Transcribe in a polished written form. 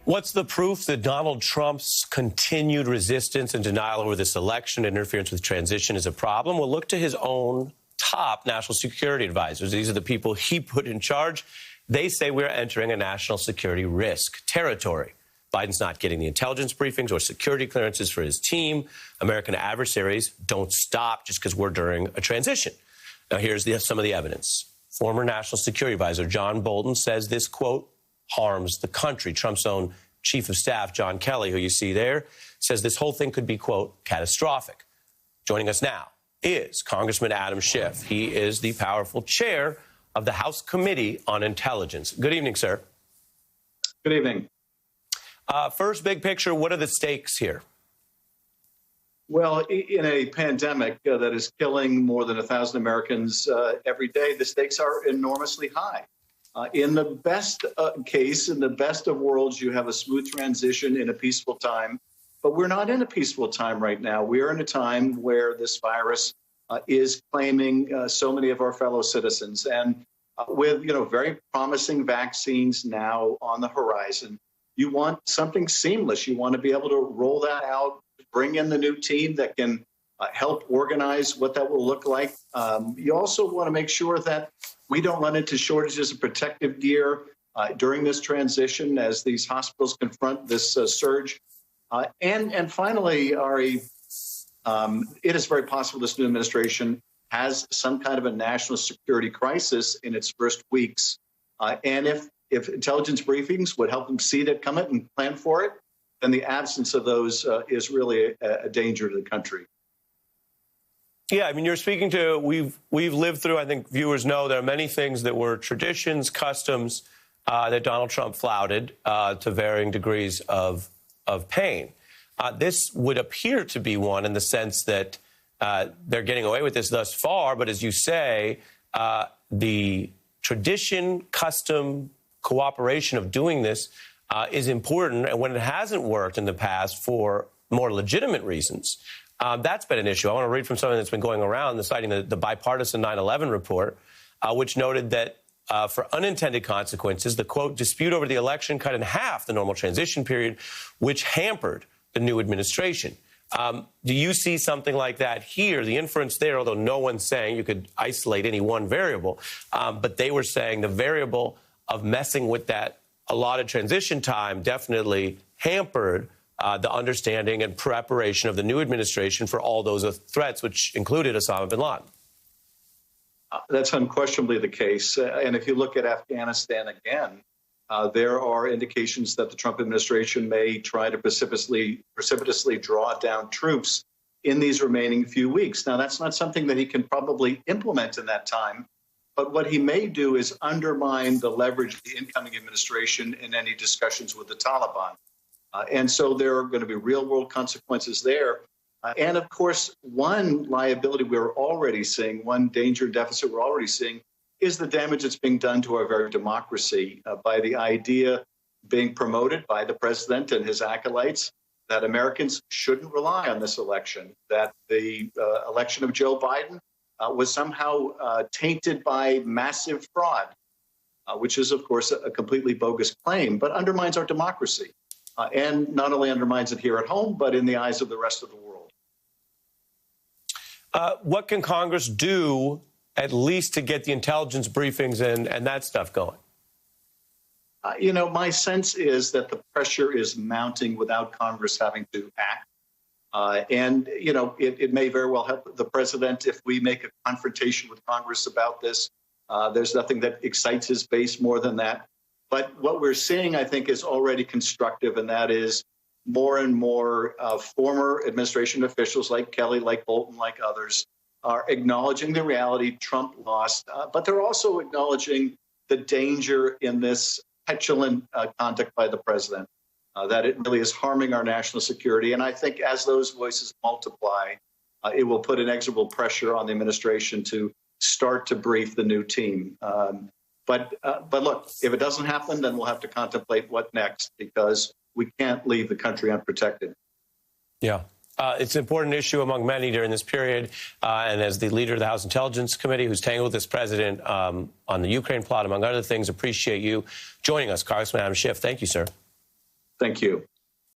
What's the proof that Donald Trump's continued resistance and denial over this election, interference with transition, is a problem? Well, look to his own top national security advisors. These are the people he put in charge. They say we're entering a national security risk territory. Biden's not getting the intelligence briefings or security clearances for his team. American adversaries don't stop just because we're during a transition. Now, here's some of the evidence. Former National Security Advisor John Bolton says this, quote, harms the country. Trump's own chief of staff, John Kelly, who you see there, says this whole thing could be, quote, catastrophic. Joining us now is Congressman Adam Schiff. He is the powerful chair of the House Committee on Intelligence. Good evening, sir. Good evening. First, big picture, what are the stakes here? Well, in a pandemic that is killing more than 1,000 Americans every day, the stakes are enormously high. In the best case, in the best of worlds, you have a smooth transition in a peaceful time. But we're not in a peaceful time right now. We're in a time where this virus is claiming so many of our fellow citizens. And with, very promising vaccines now on the horizon, you want something seamless. You want to be able to roll that out, bring in the new team that can help organize what that will look like. You also want to make sure that we don't run into shortages of protective gear during this transition as these hospitals confront this surge. And finally, Ari, it is very possible this new administration has some kind of a national security crisis in its first weeks. And if intelligence briefings would help them see that coming and plan for it, then the absence of those is really a danger to the country. Yeah, I mean, you're speaking to, we've lived through, I think viewers know, there are many things that were traditions, customs that Donald Trump flouted to varying degrees of pain. This would appear to be one in the sense that they're getting away with this thus far. But as you say, the tradition, custom, cooperation of doing this is important. And when it hasn't worked in the past for more legitimate reasons, that's been an issue. I want to read from something that's been going around, citing the bipartisan 9/11 report, which noted that for unintended consequences, the, quote, dispute over the election cut in half the normal transition period, which hampered the new administration. Do you see something like that here? The inference there, although no one's saying you could isolate any one variable, but they were saying the variable of messing with that allotted transition time definitely hampered the understanding and preparation of the new administration for all those threats, which included Osama bin Laden. That's unquestionably the case. And if you look at Afghanistan again, there are indications that the Trump administration may try to precipitously draw down troops in these remaining few weeks. Now, that's not something that he can probably implement in that time. But what he may do is undermine the leverage of the incoming administration in any discussions with the Taliban. And so there are going to be real world consequences there. And of course, one liability we're already seeing, one danger deficit we're already seeing, is the damage that's being done to our very democracy by the idea being promoted by the president and his acolytes that Americans shouldn't rely on this election, that the election of Joe Biden was somehow tainted by massive fraud, which is, of course, a completely bogus claim, but undermines our democracy. And not only undermines it here at home, but in the eyes of the rest of the world. What can Congress do, at least to get the intelligence briefings and that stuff going? My sense is that the pressure is mounting without Congress having to act. It may very well help the president if we make a confrontation with Congress about this. There's nothing that excites his base more than that. But what we're seeing, I think, is already constructive, and that is more and more former administration officials like Kelly, like Bolton, like others, are acknowledging the reality Trump lost, but they're also acknowledging the danger in this petulant conduct by the president, that it really is harming our national security. And I think as those voices multiply, it will put inexorable pressure on the administration to start to brief the new team. But look, if it doesn't happen, then we'll have to contemplate what next, because we can't leave the country unprotected. Yeah. It's an important issue among many during this period. And as the leader of the House Intelligence Committee, who's tangled with this president on the Ukraine plot, among other things, appreciate you joining us. Congressman Adam Schiff, thank you, sir. Thank you.